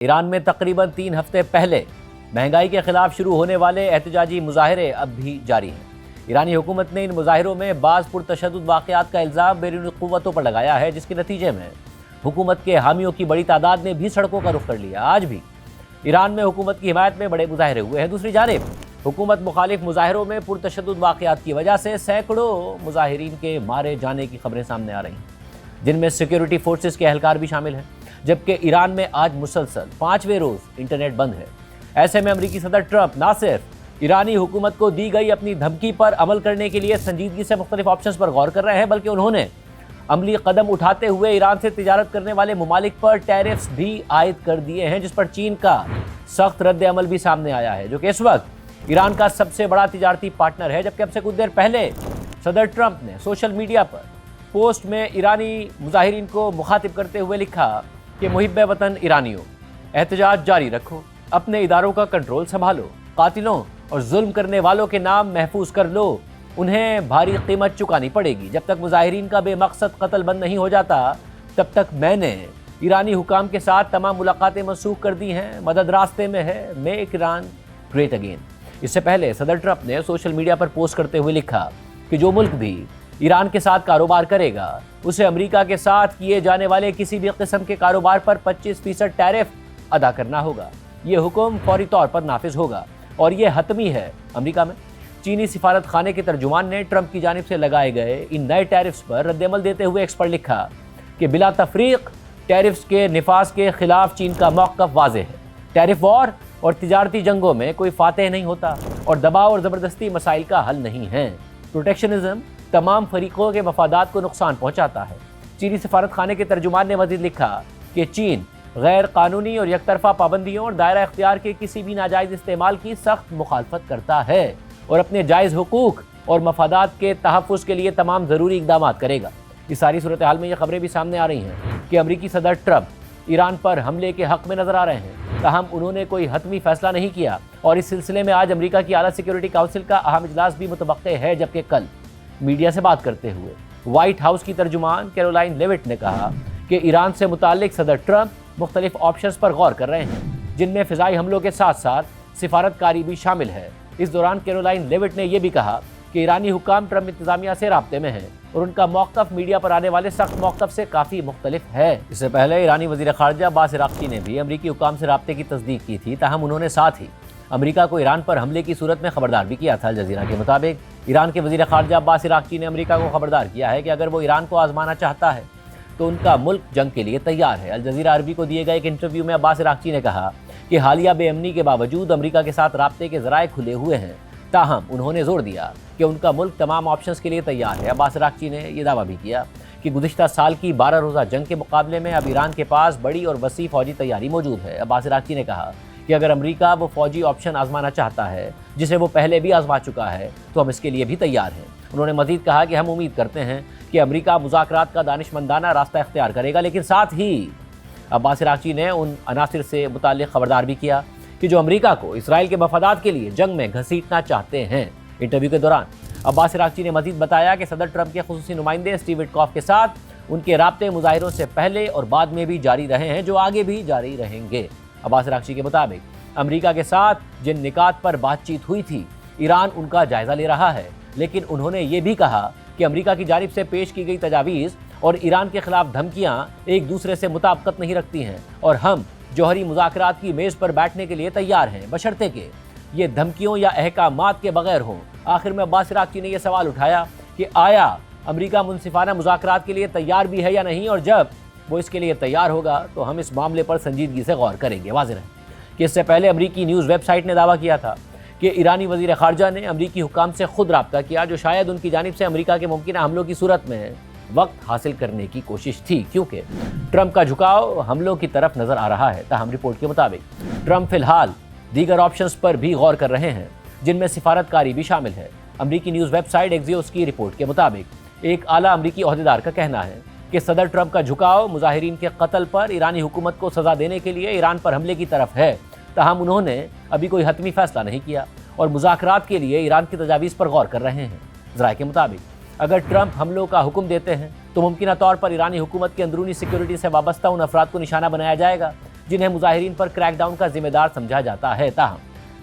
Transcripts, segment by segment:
Iran में तकरीबन 3 हफ्ते पहले महंगाई के खिलाफ शुरू होने वाले एहतजाजी मुजाहरे अब भी जारी हैं। ईरानी हुकूमत ने इन मुजाहिरों में बाज़ पुरतशद्दुद वाक़यात का इल्ज़ाम बैरूनी क़ुव्वतों पर लगाया है, जिसके नतीजे में हुकूमत के हामियों की बड़ी तादाद ने भी सड़कों का रुख कर लिया। आज भी ईरान में हुकूमत की हिमायत में बड़े मुजाहरे हुए हैं। दूसरी जानिब हुकूमत मुखालिफ मुजाहिरों में पुरतशद्दुद वाक़यात की वजह से सैकड़ों मुजाहिरीन के मारे जाने की खबरें सामने आ रही हैं, जिनमें सिक्योरिटी फोर्सेस के एहलकार भी शामिल हैं। जबकि ईरान में आज मुसलसल 5वें रोज़ इंटरनेट बंद है। ऐसे में अमरीकी सदर ट्रंप ना सिर्फ ईरानी हुकूमत को दी गई अपनी धमकी पर अमल करने के लिए संजीदगी से मुख्तलिफ ऑप्शंस पर गौर कर रहे हैं, बल्कि उन्होंने अमली कदम उठाते हुए ईरान से तिजारत करने वाले ममालिक पर टैरिफ्स भी आयद कर दिए हैं, जिस पर चीन का सख्त रद्द अमल भी सामने आया है, जो कि इस वक्त ईरान का सबसे बड़ा तिजारती पार्टनर है। जबकि अब से कुछ देर पहले सदर ट्रंप ने सोशल मीडिया पर पोस्ट में ईरानी मुजाहिरीन को मुखातिब करते हुए लिखा कि मुहिब्बे वतन ईरानियों, एहतजाज जारी रखो, अपने इदारों का कंट्रोल संभालो, कातिलों और जुल्म करने वालों के नाम महफूज कर लो, उन्हें भारी कीमत चुकानी पड़ेगी। जब तक मुजाहिरीन का बेमकसद कत्ल बंद नहीं हो जाता, तब तक मैंने ईरानी हुकाम के साथ तमाम मुलाकातें मनसूख कर दी हैं। मदद रास्ते में है, मेक ईरान ग्रेट अगेन। इससे पहले सदर ट्रंप ने सोशल मीडिया पर पोस्ट करते हुए लिखा कि जो मुल्क भी ईरान के साथ कारोबार करेगा, उसे अमेरिका के साथ किए जाने वाले किसी भी किस्म के कारोबार पर 25% टैरिफ अदा करना होगा। ये हुक्म फौरी तौर पर नाफिज होगा और ये हतमी है। अमेरिका में चीनी सिफारत खाने के तर्जुमान ने ट्रंप की जानिब से लगाए गए इन नए टैरिफ्स पर रद्दअमल देते हुए एक्स पर लिखा कि बिला तफरीक टैरिफ्स के निफाज के खिलाफ चीन का मौक़िफ़ वाज़ेह है। टैरिफ वॉर और तिजारती जंगों में कोई फातेह नहीं होता और दबाव और ज़बरदस्ती मसाइल का हल नहीं है। प्रोटेक्शनिज्म तमाम फरीकों के मफादात को नुकसान पहुँचाता है। चीनी सिफारत खाने के तर्जुमान ने मज़ीद लिखा कि चीन गैर कानूनी और यकतरफा पाबंदियों और दायरा इख्तियार के किसी भी नाजायज़ इस्तेमाल की सख्त मुखालफत करता है और अपने जायज़ हुकूक और मफादात के तहफ़्फ़ुज़ के लिए तमाम ज़रूरी इक़दामात करेगा। इस सारी सूरत हाल में ये खबरें भी सामने आ रही हैं कि अमरीकी सदर ट्रंप ईरान पर हमले के हक़ में नज़र आ रहे हैं, ताहम उन्होंने कोई हतमी फ़ैसला नहीं किया और इस सिलसिले में आज अमरीका की आला सिक्योरिटी काउंसिल का अहम इजलास भी मुतवक्के है। जबकि कल मीडिया से बात करते हुए व्हाइट हाउस की तर्जुमान कैरोलाइन लेविट ने कहा कि ईरान से मुताल्लिक सदर ट्रंप मुख्तलिफ ऑप्शंस पर गौर कर रहे हैं, जिनमें फ़िज़ाई हमलों के साथ साथ सिफारतकारी भी शामिल है। इस दौरान कैरोलाइन लेविट ने यह भी कहा कि ईरानी हुकाम ट्रंप इंतज़ामिया से राब्ते में हैं और उनका मौक़िफ़ मीडिया पर आने वाले सख्त मौक़िफ़ से काफ़ी मुख्तलिफ है। इससे पहले ईरानी वज़ीर ख़ारजा अब्बास इराक़ची ने भी अमरीकी हुकाम से राब्ते की तस्दीक की थी, ताहम उन्होंने साथ ही अमरीका को ईरान पर हमले की सूरत में खबरदार भी किया था। अल जज़ीरा के मुताबिक ईरान के वज़ीर ख़ारजा अब्बास इराक़ची ने अमरीका को खबरदार किया है कि अगर वो ईरान को आज़माना चाहता है तो उनका मुल्क जंग के लिए तैयार है। अल जज़ीरा अरबी को दिए गए एक इंटरव्यू में अब्बास इराक़ची ने कहा कि हालिया बेअमनी के बावजूद अमरीका के साथ राब्ते के ज़राए खुले हुए हैं, ताहम उन्होंने जोर दिया कि उनका मुल्क तमाम ऑप्शंस के लिए तैयार है। अब्बास इराक़ची ने यह दावा भी किया कि गुज़िश्ता साल की 12 रोज़ा जंग के मुकाबले में अब ईरान के पास बड़ी और वसी फ़ौजी तैयारी मौजूद है। अब्बास इराक़ची ने कहा कि अगर अमेरिका वो फ़ौजी ऑप्शन आज़माना चाहता है जिसे वो पहले भी आज़मा चुका है, तो हम इसके लिए भी तैयार हैं। उन्होंने मज़ीद कहा कि हम उम्मीद करते हैं कि अमेरिका मुज़ाकरात का दानिशमंदाना रास्ता इख्तियार करेगा, लेकिन साथ ही अब्बास इराक़ची ने उन अनासिर से मुताल्लिक़ खबरदार भी किया कि जो अमेरिका को इसराइल के मफादात के लिए जंग में घसीटना चाहते हैं। इंटरव्यू के दौरान अब्बास इराक़ची ने मज़ीद बताया कि सदर ट्रंप के खुसूसी नुमाइंदे स्टीव विटकॉफ के साथ उनके राब्ते मुज़ाहिरों से पहले और बाद में भी जारी रहे हैं, जो आगे भी जारी रहेंगे। अब्बास इराक़ची के मुताबिक अमेरिका के साथ जिन निकात पर बातचीत हुई थी, ईरान उनका जायज़ा ले रहा है, लेकिन उन्होंने ये भी कहा कि अमेरिका की जानिब से पेश की गई तजावीज़ और ईरान के खिलाफ धमकियाँ एक दूसरे से मुताबिकत नहीं रखती हैं और हम जौहरी मुज़ाकरात की मेज़ पर बैठने के लिए तैयार हैं, बशर्ते कि ये धमकियों या अहकामात के बगैर हों। आखिर में अब्बास इराक़ची ने यह सवाल उठाया कि आया अमेरिका मुनसिफाना मुज़ाकरात के लिए तैयार भी है या नहीं, और जब वो इसके लिए तैयार होगा तो हम इस मामले पर संजीदगी से गौर करेंगे। वाज़ेह है कि इससे पहले अमरीकी न्यूज़ वेबसाइट ने दावा किया था कि ईरानी वज़ीर ख़ारजा ने अमरीकी हुकाम से खुद राब्ता किया, जो शायद उनकी जानिब से अमरीका के मुमकिन हमलों की सूरत में वक्त हासिल करने की कोशिश थी, क्योंकि ट्रंप का झुकाव हमलों की तरफ नज़र आ रहा है। ताहम रिपोर्ट के मुताबिक ट्रंप फिलहाल दीगर ऑप्शंस पर भी गौर कर रहे हैं, जिनमें सिफारतकारी भी शामिल है। अमरीकी न्यूज़ वेबसाइट एक्सियोस की रिपोर्ट के मुताबिक एक आला अमरीकी ओहदेदार का कहना है कि सदर ट्रंप का झुकाव मुजाहिरीन के कत्ल पर ईरानी हुकूमत को सज़ा देने के लिए ईरान पर हमले की तरफ है, ताहम उन्होंने अभी कोई हतमी फ़ैसला नहीं किया और मुज़ाकरात के लिए ईरान की तजावीज़ पर गौर कर रहे हैं। ज़राए के मुताबिक अगर ट्रंप हमलों का हुक्म देते हैं तो मुमकिन तौर पर ईरानी हुकूमत की अंदरूनी सिक्योरिटी से वाबस्ता उन अफराद को निशाना बनाया जाएगा जिन्हें मुजाहिरीन पर क्रैक डाउन का जिम्मेदार समझा जाता है। ताहम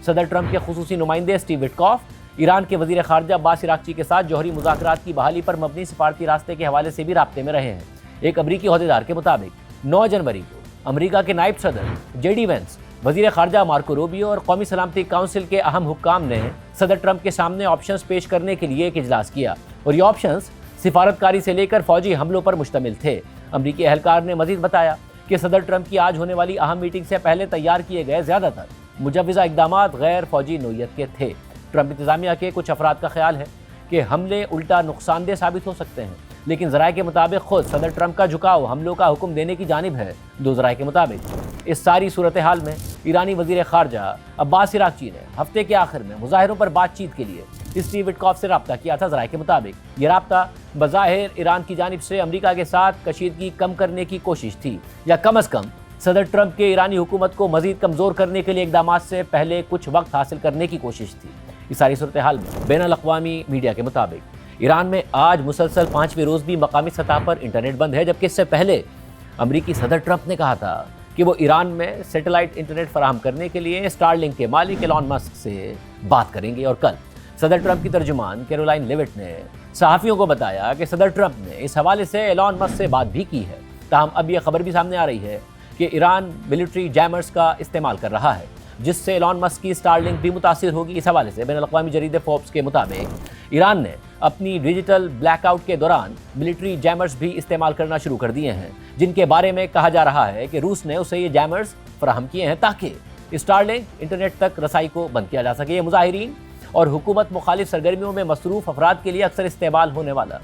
सदर ट्रंप के खुसूसी नुमाइंदे स्टीव विटकॉफ ईरान के वजीर खारजा अब्बास इराक्ची के साथ जौहरी मुज़ाकरात की बहाली पर मबनी सिफारती रास्ते के हवाले से भी राब्ते में रहे हैं। एक अमरीकी ओहदेदार के मुताबिक 9 जनवरी को अमरीका के नायब सदर जेडी वेंस, वजीर खारजा मार्को रूबियो और कौमी सलामती काउंसिल के अहम हुक्काम ने सदर ट्रंप के सामने ऑप्शंस पेश करने के लिए एक इजलास किया और ये ऑप्शंस सिफारतकारी से लेकर फौजी हमलों पर मुश्तमिल थे। अमरीकी एहलकार ने मजीद बताया कि सदर ट्रंप की आज होने वाली अहम मीटिंग से पहले तैयार किए गए ज़्यादातर मुजव्वज़ा इक़दामात गैर फौजी नौइयत के थे। ट्रंप इंतज़ामिया के कुछ अफराद का ख्याल है कि हमले उल्टा नुकसानदेह साबित हो सकते हैं, लेकिन ज़राए के मुताबिक खुद सदर ट्रंप का झुकाव हमलों का हुक्म देने की जानिब है। दो ज़राए के मुताबिक इस सारी सूरत हाल में ईरानी वज़ीर ख़ारजा अब्बास इराक्ची ने हफ्ते के आखिर में मुज़ाहिरों पर बातचीत के लिए स्टीव विटकॉफ से रब्ता किया था। ज़राए के मुताबिक ये रब्ता बज़ाहिर ईरान की जानिब से अमरीका के साथ कशीदगी कम करने की कोशिश थी, या कम अज़ कम सदर ट्रंप के ईरानी हुकूमत को मज़ीद कमज़ोर करने के लिए इक़दामात से पहले कुछ वक्त हासिल करने की कोशिश थी। इस सारी सूरत हाल में बैनुल अक़वामी मीडिया के मुताबिक ईरान में आज मुसलसल 5वें रोज़ भी मकामी सतह पर इंटरनेट बंद है, जबकि इससे पहले अमरीकी सदर ट्रंप ने कहा था कि वो ईरान में सैटेलाइट इंटरनेट फराहम करने के लिए स्टारलिंक के मालिक एलॉन मस्क से बात करेंगे। और कल सदर ट्रंप की तर्जुमान कैरोलाइन लेविट ने सहाफ़ियों को बताया कि सदर ट्रंप ने इस हवाले से एलॉन मस्क से बात भी की है। ताहम अब यह खबर भी सामने आ रही है कि ईरान मिलिट्री जैमर्स का इस्तेमाल कर रहा है, जिससे एलॉन मस्क की स्टारलिंक भी मुतासिर होगी। इस हवाले से बैनुल अक़वामी जरीदे फोर्ब्स के मुताबिक ईरान ने अपनी डिजिटल ब्लैकआउट के दौरान मिलिट्री जैमर्स भी इस्तेमाल करना शुरू कर दिए हैं, जिनके बारे में कहा जा रहा है कि रूस ने उसे ये जैमर्स फराहम किए हैं ताकि स्टारलिंक इंटरनेट तक रसाई को बंद किया जा सके। ये मुजाहिरीन और हुकूमत मुखालिफ सरगर्मियों में मसरूफ़ अफराद के लिए अक्सर इस्तेमाल होने वाला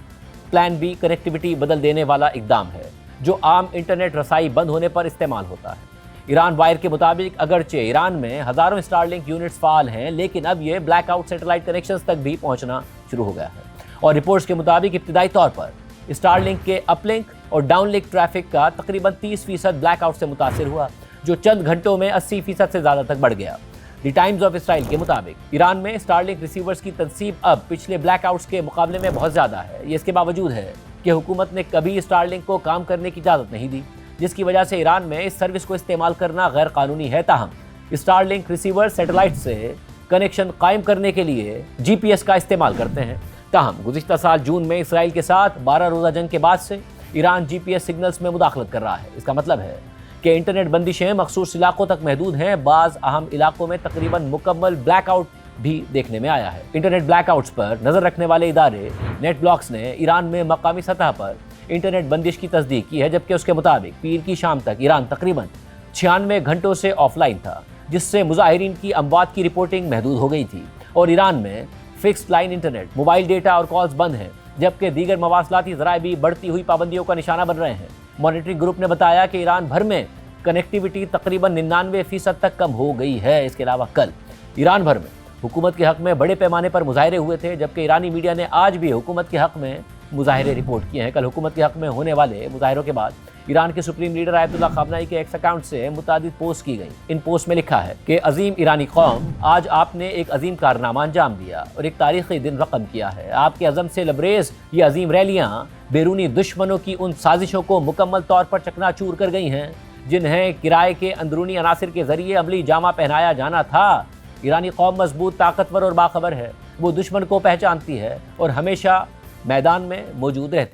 प्लान बी कनेक्टिविटी बदल देने वाला इकदाम है, जो आम इंटरनेट रसाई बंद होने पर इस्तेमाल होता है। ईरान वायर के मुताबिक अगरचे ईरान में हज़ारों स्टारलिंक यूनिट्स फ़ाल हैं, लेकिन अब ये ब्लैकआउट सैटेलाइट कनेक्शंस तक भी पहुंचना शुरू हो गया है। और रिपोर्ट्स के मुताबिक इब्तिदाई तौर पर स्टारलिंक के अपलिंक और डाउनलिंक ट्रैफिक का तकरीबन 30% ब्लैकआउट से मुतासिर हुआ, जो चंद घंटों में 80% से ज़्यादा तक बढ़ गया। द टाइम्स ऑफ इसराइल के मुताबिक ईरान में स्टारलिंक रिसीवर्स की तनसीब अब पिछले ब्लैकआउट्स के मुकाबले में बहुत ज़्यादा है। ये इसके बावजूद है कि हुकूमत ने कभी स्टारलिंक को काम करने की इजाज़त नहीं दी, जिसकी वजह से ईरान में इस सर्विस को इस्तेमाल करना गैर कानूनी है। ताहम स्टारलिंक रिसीवर सैटेलाइट से कनेक्शन कायम करने के लिए GPS का इस्तेमाल करते हैं। ताहम गुज़िश्ता साल जून में इसराइल के साथ 12 रोज़ा जंग के बाद से ईरान GPS सिग्नल्स में मुदाखलत कर रहा है। इसका मतलब है कि इंटरनेट बंदिशें मखसूस इलाकों तक महदूद हैं। बाज़ अहम इलाकों में तकरीबन मुकम्मल ब्लैकआउट भी देखने में आया है। इंटरनेट ब्लैकआउट्स पर नज़र रखने वाले इदारे नेट ब्लॉक्स ने ईरान में मकामी सतह पर इंटरनेट बंदिश की तस्दीक की है, जबकि उसके मुताबिक पीर की शाम तक ईरान तकरीबन 96 घंटों से ऑफलाइन था, जिससे मुजाहिरीन की अमवात की रिपोर्टिंग महदूद हो गई थी। और ईरान में fixed line internet, mobile data और कॉल्स बंद हैं, जबकि दीगर मवासलाती ज़राए भी बढ़ती हुई पाबंदियों का निशाना बन रहे हैं। मॉनिटरिंग ग्रुप ने बताया कि ईरान भर में कनेक्टिविटी तकरीबन 99% तक कम हो गई है। इसके अलावा कल ईरान भर में हुकूमत के हक़ में बड़े पैमाने पर मुजाहरे हुए थे, जबकि ईरानी मीडिया ने आज भी हुकूमत के हक़ में मुजाहरे रिपोर्ट किए हैं। कल हुकूमत के हक़ में होने वाले मुजाहरों के बाद ईरान के सुप्रीम लीडर आयतुल्लाह ख़ामनेई के एक्स अकाउंट से मुतादिद पोस्ट की गई। इन पोस्ट में लिखा है कि अजीम ईरानी कौम, आज आपने एक अजीम कारनामा अंजाम दिया और एक तारीख़ी दिन रकम किया है। आपके अज़म से लबरेज़ ये अजीम रैलियाँ बैरूनी दुश्मनों की उन साजिशों को मुकम्मल तौर पर चकनाचूर कर गई हैं, जिन्हें किराए के अंदरूनी अनासिर के ज़रिए अमली जामा पहनाया जाना था। ईरानी कौम मजबूत, ताकतवर और बाखबर है। वो दुश्मन को पहचानती है और हमेशा मैदान में मौजूद रहती है।